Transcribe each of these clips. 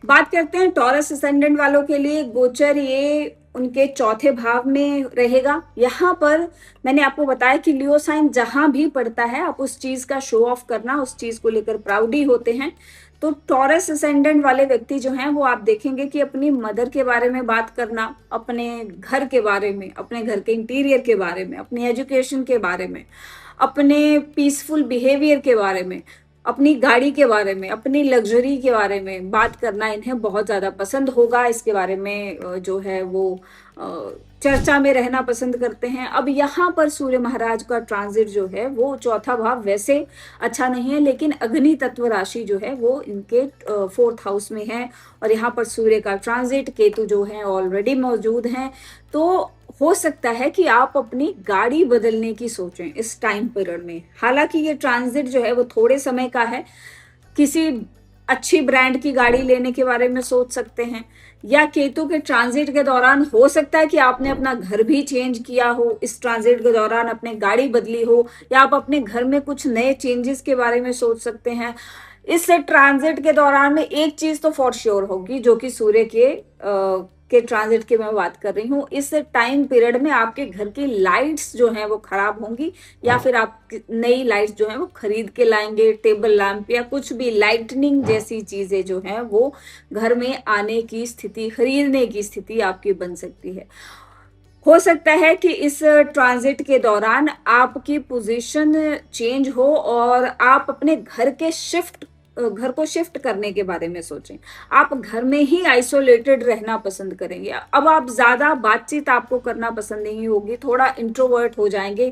बात करते हैं टॉरस असेंडेंट वालों के लिए गोचर ये उनके चौथे भाव में रहेगा। यहाँ पर मैंने आपको बताया कि लियो साइन जहां भी पड़ता है आप उस चीज का शो ऑफ करना, उस चीज को लेकर प्राउडी होते हैं। तो टॉरस असेंडेंट वाले व्यक्ति जो हैं वो आप देखेंगे कि अपनी मदर के बारे में बात करना, अपने घर के बारे में, अपने घर के इंटीरियर के बारे में, अपनी एजुकेशन के बारे में, अपने पीसफुल बिहेवियर के बारे में, अपनी गाड़ी के बारे में, अपनी लग्जरी के बारे में बात करना इन्हें बहुत ज़्यादा पसंद होगा। इसके बारे में जो है वो चर्चा में रहना पसंद करते हैं। अब यहाँ पर सूर्य महाराज का ट्रांजिट जो है वो चौथा भाव वैसे अच्छा नहीं है, लेकिन अग्नि तत्व राशि जो है वो इनके फोर्थ हाउस में है और यहाँ पर सूर्य का ट्रांजिट, केतु जो है ऑलरेडी मौजूद हैं। तो हो सकता है कि आप अपनी गाड़ी बदलने की सोचें इस टाइम पीरियड में। हालांकि ये ट्रांजिट जो है वो थोड़े समय का है। किसी अच्छी ब्रांड की गाड़ी लेने के बारे में सोच सकते हैं, या केतु के ट्रांजिट के दौरान हो सकता है कि आपने अपना घर भी चेंज किया हो, इस ट्रांजिट के दौरान अपने गाड़ी बदली हो, या आप अपने घर में कुछ नए चेंजेस के बारे में सोच सकते हैं। इस ट्रांजिट के दौरान में एक चीज तो फॉर श्योर होगी, जो कि सूर्य के ट्रांजिट की मैं बात कर रही हूँ। इस टाइम पीरियड में आपके घर की लाइट्स जो हैं वो खराब होंगी, या फिर आप नई लाइट्स जो हैं वो खरीद के लाएंगे। टेबल लैंप या कुछ भी लाइटनिंग जैसी चीजें जो हैं वो घर में आने की स्थिति, खरीदने की स्थिति आपकी बन सकती है। हो सकता है कि इस ट्रांजिट के दौरान आपकी पोजीशन चेंज हो और आप अपने घर को शिफ्ट करने के बारे में सोचें। आप घर में ही आइसोलेटेड रहना पसंद करेंगे। अब आप ज्यादा बातचीत आपको करना पसंद नहीं होगी, थोड़ा इंट्रोवर्ट हो जाएंगे।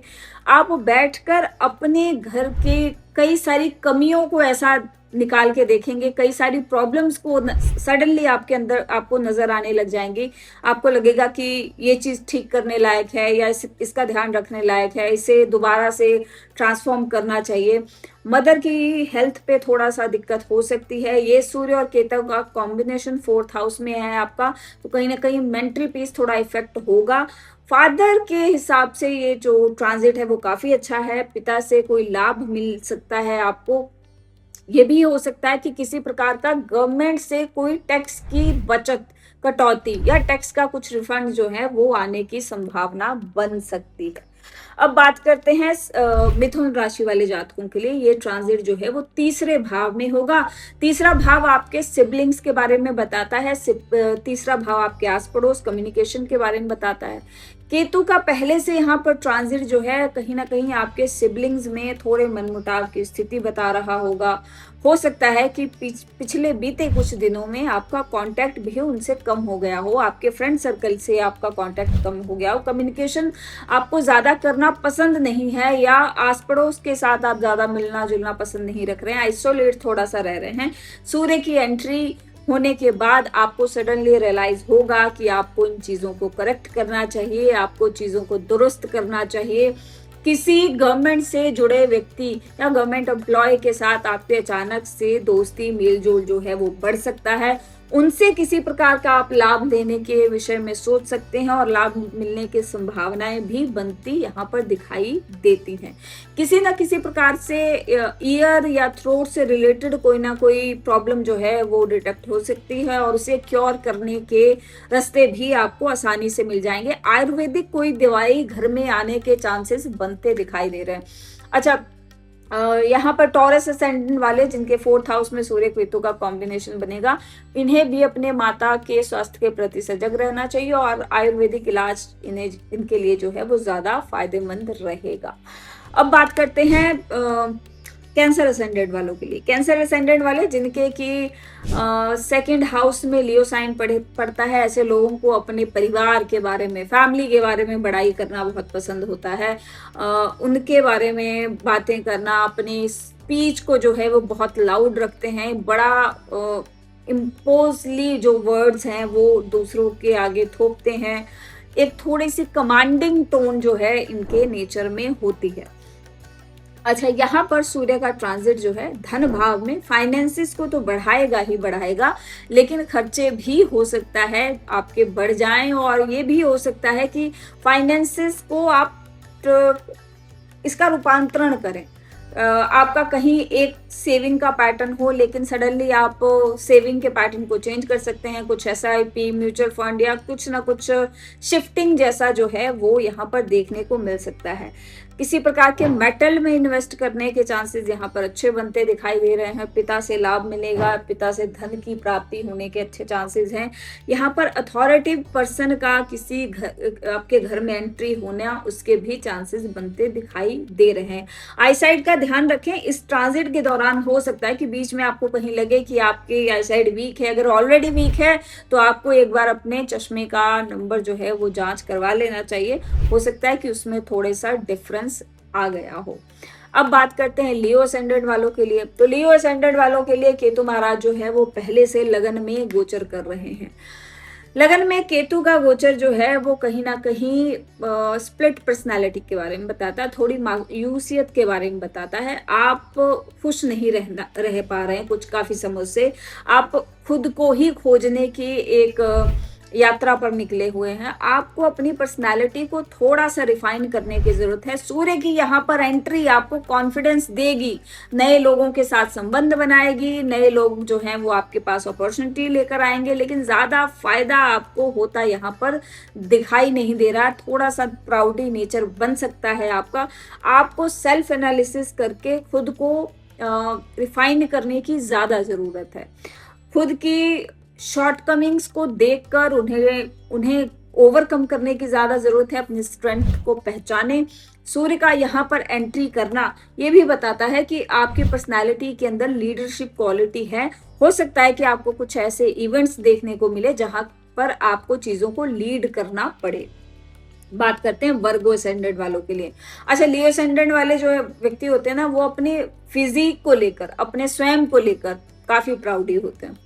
आप बैठकर अपने घर के कई सारी कमियों को ऐसा निकाल के देखेंगे, कई सारी प्रॉब्लम्स को सडनली आपके अंदर आपको नजर आने लग जाएंगी। आपको लगेगा कि ये चीज ठीक करने लायक है, या इसका ध्यान रखने लायक है, इसे दोबारा से ट्रांसफॉर्म करना चाहिए। मदर की हेल्थ पे थोड़ा सा दिक्कत हो सकती है। ये सूर्य और केतु का कॉम्बिनेशन फोर्थ हाउस में है आपका, तो कहीं ना कहीं मेंटल पीस थोड़ा इफेक्ट होगा। फादर के हिसाब से ये जो ट्रांजिट है वो काफी अच्छा है। पिता से कोई लाभ मिल सकता है आपको। ये भी हो सकता है कि किसी प्रकार का गवर्नमेंट से कोई टैक्स की बचत, कटौती या टैक्स का कुछ रिफंड जो है वो आने की संभावना बन सकती है। अब बात करते हैं मिथुन राशि वाले जातकों के लिए। ये ट्रांजिट जो है वो तीसरे भाव में होगा। तीसरा भाव आपके सिबलिंग्स के बारे में बताता है। तीसरा भाव आपके आस पड़ोस, कम्युनिकेशन के बारे में बताता है। केतु का पहले से यहाँ पर ट्रांजिट जो है कहीं ना कहीं आपके सिबलिंग्स में थोड़े मनमुटाव की स्थिति बता रहा होगा। हो सकता है कि पिछले बीते कुछ दिनों में आपका कांटेक्ट भी उनसे कम हो गया हो, आपके फ्रेंड सर्कल से आपका कांटेक्ट कम हो गया हो, कम्युनिकेशन आपको ज्यादा करना पसंद नहीं है, या आस पड़ोस के साथ आप ज्यादा मिलना जुलना पसंद नहीं रख रहे हैं, आइसोलेट थोड़ा सा रह रहे हैं। सूर्य की एंट्री होने के बाद आपको सडनली रियलाइज होगा कि आपको इन चीजों को करेक्ट करना चाहिए, आपको चीजों को दुरुस्त करना चाहिए। किसी गवर्नमेंट से जुड़े व्यक्ति या गवर्नमेंट एम्प्लॉय के साथ आपके अचानक से दोस्ती मेलजोल जो है वो बढ़ सकता है। उनसे किसी प्रकार का आप लाभ लेने के विषय में सोच सकते हैं, और लाभ मिलने की संभावनाएं भी बनती यहाँ पर दिखाई देती हैं। किसी ना किसी प्रकार से ईयर या थ्रोट से रिलेटेड कोई ना कोई प्रॉब्लम जो है वो डिटेक्ट हो सकती है, और उसे क्योर करने के रास्ते भी आपको आसानी से मिल जाएंगे। आयुर्वेदिक कोई दवाई घर में आने के चांसेस बनते दिखाई दे रहे हैं। अच्छा, यहाँ पर टॉरस असेंडेंट वाले जिनके फोर्थ हाउस में सूर्य केतु का कॉम्बिनेशन बनेगा, इन्हें भी अपने माता के स्वास्थ्य के प्रति सजग रहना चाहिए, और आयुर्वेदिक इलाज इनके लिए जो है वो ज्यादा फायदेमंद रहेगा। अब बात करते हैं कैंसर असेंडेंट वालों के लिए। कैंसर असेंडेंट वाले जिनके कि सेकंड हाउस में लियो साइन पड़ता है, ऐसे लोगों को अपने परिवार के बारे में, फैमिली के बारे में बड़ाई करना बहुत पसंद होता है। उनके बारे में बातें करना, अपनी स्पीच को जो है वो बहुत लाउड रखते हैं, बड़ा इम्पोजली जो वर्ड्स हैं वो दूसरों के आगे थोपते हैं। एक थोड़ी सी कमांडिंग टोन जो है इनके नेचर में होती है। अच्छा, यहाँ पर सूर्य का ट्रांजिट जो है धन भाव में फाइनेंसिस को तो बढ़ाएगा ही बढ़ाएगा, लेकिन खर्चे भी हो सकता है आपके बढ़ जाएं, और ये भी हो सकता है कि फाइनेंसिस को आप इसका रूपांतरण करें। आपका कहीं एक सेविंग का पैटर्न हो, लेकिन सडनली आप सेविंग के पैटर्न को चेंज कर सकते हैं। कुछ एसआईपी, म्यूचुअल फंड या कुछ ना कुछ शिफ्टिंग जैसा जो है वो यहाँ पर देखने को मिल सकता है। किसी प्रकार के मेटल में इन्वेस्ट करने के चांसेस यहाँ पर अच्छे बनते दिखाई दे रहे हैं। पिता से लाभ मिलेगा, पिता से धन की प्राप्ति होने के अच्छे चांसेस हैं। यहाँ पर अथॉरिटी पर्सन का किसी आपके घर में एंट्री होना, उसके भी चांसेस बनते दिखाई दे रहे हैं। आईसाइट का ध्यान रखें, इस ट्रांजिट के दौरान हो सकता है कि बीच में आपको कहीं लगे कि आपकी आईसाइट वीक है। अगर ऑलरेडी वीक है तो आपको एक बार अपने चश्मे का नंबर जो है वो जांच करवा लेना चाहिए। हो सकता है कि उसमें थोड़े सा डिफरेंस आ गया हो। अब बात करते हैं लियो असेंडेंट वालों के लिए। तो लियो असेंडेंट वालों के लिए केतु महाराज जो है वो पहले से लगन में गोचर कर रहे हैं। लगन में केतु का गोचर जो है वो कहीं ना कहीं स्प्लिट पर्सनालिटी के बारे में बताता है, थोड़ी मायूसियत के बारे में बताता है। आप खुश नहीं रह पा रहे हैं कुछ काफी समय से, आप खुद को ही खोजने की एक यात्रा पर निकले हुए हैं। आपको अपनी पर्सनालिटी को थोड़ा सा रिफाइन करने की जरूरत है। सूर्य की यहाँ पर एंट्री आपको कॉन्फिडेंस देगी, नए लोगों के साथ संबंध बनाएगी, नए लोग जो हैं वो आपके पास अपॉर्चुनिटी लेकर आएंगे, लेकिन ज्यादा फायदा आपको होता यहाँ पर दिखाई नहीं दे रहा। थोड़ा सा प्राउडी नेचर बन सकता है आपका। आपको सेल्फ एनालिसिस करके खुद को रिफाइन करने की ज्यादा जरूरत है। खुद की शॉर्टकमिंग्स को देखकर उन्हें ओवरकम करने की ज्यादा जरूरत है। अपनी स्ट्रेंथ को पहचाने। सूर्य का यहाँ पर एंट्री करना ये भी बताता है कि आपकी पर्सनालिटी के अंदर लीडरशिप क्वालिटी है। हो सकता है कि आपको कुछ ऐसे इवेंट्स देखने को मिले जहां पर आपको चीजों को लीड करना पड़े। बात करते हैं वर्गो असेंडेंट वालों के लिए। अच्छा, लियो असेंडेंट वाले जो व्यक्ति होते हैं ना, वो अपने फिजिक को लेकर, अपने स्वयं को लेकर काफी प्राउडी होते हैं।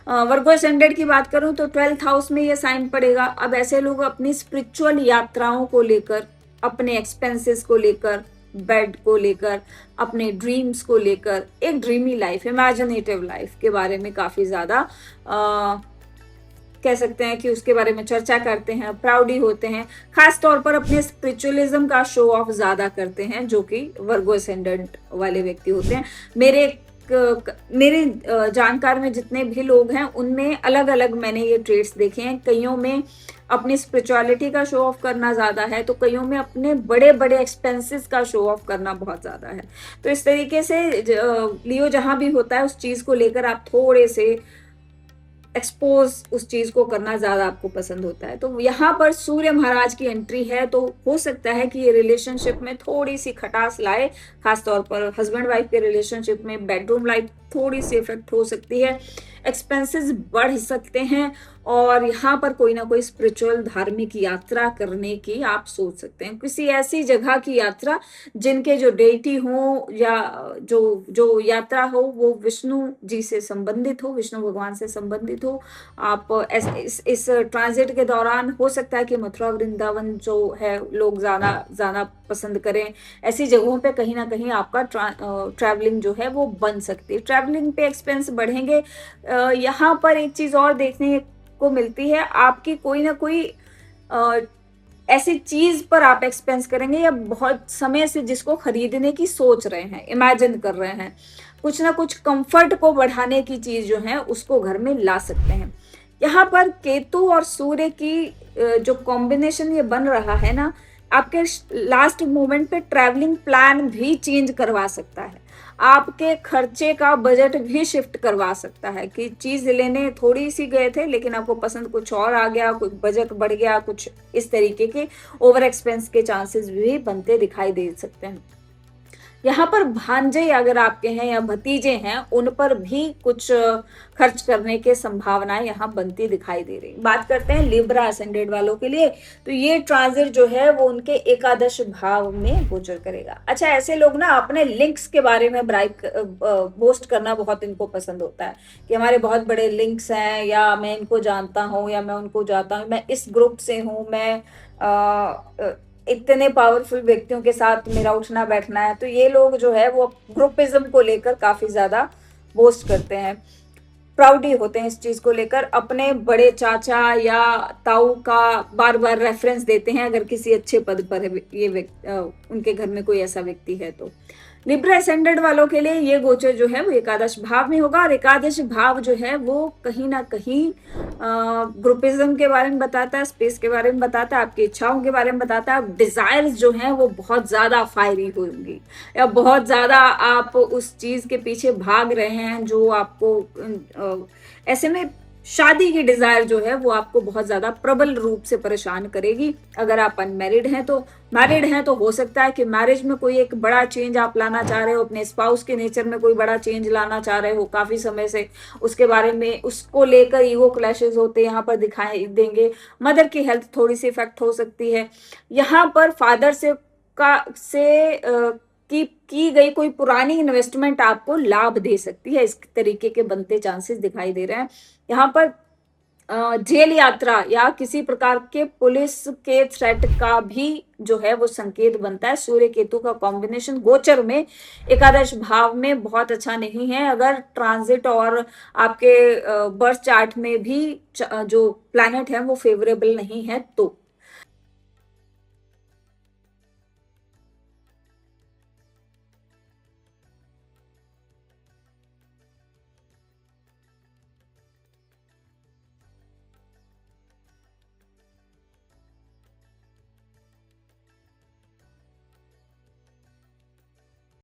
वर्गो असेंडेंट की बात करूं तो 12th हाउस में ये साइन पड़ेगा। अब ऐसे लोग अपनी स्पिरिचुअल यात्राओं को लेकर, अपने एक्सपेंसेस को लेकर, बेड को लेकर, अपने ड्रीम्स को लेकर, एक ड्रीमी लाइफ, इमेजिनेटिव लाइफ के बारे में काफी ज्यादा कह सकते हैं कि उसके बारे में चर्चा करते हैं, प्राउडी होते हैं। खास तौर पर अपने स्पिरिचुअलिज्म का शो ऑफ ज्यादा करते हैं, जो कि वर्गो असेंडेंट वाले व्यक्ति होते हैं। मेरे जानकार में जितने भी लोग हैं उनमें अलग अलग मैंने ये ट्रेड्स देखे हैं। कईयों में अपनी स्पिरिचुअलिटी का शो ऑफ करना ज्यादा है, तो कईयों में अपने बड़े बड़े एक्सपेंसेस का शो ऑफ करना बहुत ज्यादा है। तो इस तरीके से लियो जहां भी होता है उस चीज को लेकर आप थोड़े से एक्सपोज उस चीज को करना ज्यादा आपको पसंद होता है। तो यहाँ पर सूर्य महाराज की एंट्री है, तो हो सकता है कि ये रिलेशनशिप में थोड़ी सी खटास लाए। खासतौर पर हस्बैंड वाइफ के रिलेशनशिप में बेडरूम लाइफ थोड़ी सी इफेक्ट हो सकती है, एक्सपेंसेस बढ़ सकते हैं, और यहाँ पर कोई ना कोई स्पिरिचुअल धार्मिक यात्रा करने की आप सोच सकते हैं। किसी ऐसी जगह की यात्रा जिनके जो डेटी हो या जो यात्रा हो वो विष्णु जी से संबंधित हो, विष्णु भगवान से संबंधित हो। आप इस ट्रांजिट के दौरान हो सकता है कि मथुरा वृंदावन जो है लोग जाना पसंद करें। ऐसी जगहों पे कहीं ना कहीं आपका ट्रैवलिंग जो है वो बन सकती है। ट्रैवलिंग पे एक्सपेंस बढ़ेंगे। यहाँ पर एक चीज और देखने को मिलती है, आपकी कोई ना कोई ऐसी चीज पर आप एक्सपेंस करेंगे या बहुत समय से जिसको खरीदने की सोच रहे हैं, इमेजिन कर रहे हैं। कुछ ना कुछ कंफर्ट को बढ़ाने की चीज जो है उसको घर में ला सकते हैं। यहाँ पर केतु और सूर्य की जो कॉम्बिनेशन ये बन रहा है ना, आपके लास्ट मोमेंट पे ट्रैवलिंग प्लान भी चेंज करवा सकता है। आपके खर्चे का बजट भी शिफ्ट करवा सकता है कि चीज लेने थोड़ी सी गए थे लेकिन आपको पसंद कुछ और आ गया, कुछ बजट बढ़ गया, कुछ इस तरीके के ओवर एक्सपेंस के चांसेस भी बनते दिखाई दे सकते हैं। यहाँ पर भांजे अगर आपके हैं या भतीजे हैं, उन पर भी कुछ खर्च करने के संभावनाएं यहाँ बनती दिखाई दे रही। बात करते हैं लिब्रा असेंडेंट वालों के लिए, तो ये ट्रांजिट जो है वो उनके एकादश भाव में गोचर करेगा। अच्छा, ऐसे लोग ना अपने लिंक्स के बारे में बोस्ट करना बहुत इनको पसंद होता है कि हमारे बहुत बड़े लिंक्स हैं, या मैं इनको जानता हूँ या मैं उनको जानता हूँ, मैं इस ग्रुप से हूँ, मैं इतने पावरफुल व्यक्तियों के साथ मेरा उठना बैठना है। तो ये लोग जो है वो ग्रुपिज्म को लेकर काफी ज्यादा बोस्ट करते हैं, प्राउडी होते हैं इस चीज को लेकर। अपने बड़े चाचा या ताऊ का बार बार रेफरेंस देते हैं अगर किसी अच्छे पद पर है ये उनके घर में कोई ऐसा व्यक्ति है तो। लिब्रा असेंडेंट वालों के लिए ये गोचर जो है वो एकादश भाव में होगा, और एकादश भाव जो है वो कहीं ना कहीं ग्रुपिज्म के बारे में बताता है, स्पेस के बारे में बताता है, आपकी इच्छाओं के बारे में बताता है। डिजायर्स जो हैं वो बहुत ज्यादा फायरी होंगी, या बहुत ज्यादा आप उस चीज के पीछे भाग रहे हैं जो आपको ऐसे में शादी की डिजायर जो है वो आपको बहुत ज्यादा प्रबल रूप से परेशान करेगी। अगर आप अनमैरिड हैं तो, मैरिड हैं तो हो सकता है कि मैरिज में कोई एक बड़ा चेंज आप लाना चाह रहे हो, अपने स्पाउस के नेचर में कोई बड़ा चेंज लाना चाह रहे हो काफी समय से, उसके बारे में उसको लेकर ईगो क्लैशेस होते यहाँ पर दिखाई देंगे। मदर की हेल्थ थोड़ी सी इफेक्ट हो सकती है। यहाँ पर फादर से की गई कोई पुरानी इन्वेस्टमेंट आपको लाभ दे सकती है, इस तरीके के बनते चांसेस दिखाई दे रहे हैं। यहाँ पर जेल यात्रा या किसी प्रकार के पुलिस के थ्रेट का भी जो है वो संकेत बनता है। सूर्य केतु का कॉम्बिनेशन गोचर में एकादश भाव में बहुत अच्छा नहीं है। अगर ट्रांजिट और आपके बर्थ चार्ट में भी जो प्लैनेट है वो फेवरेबल नहीं है तो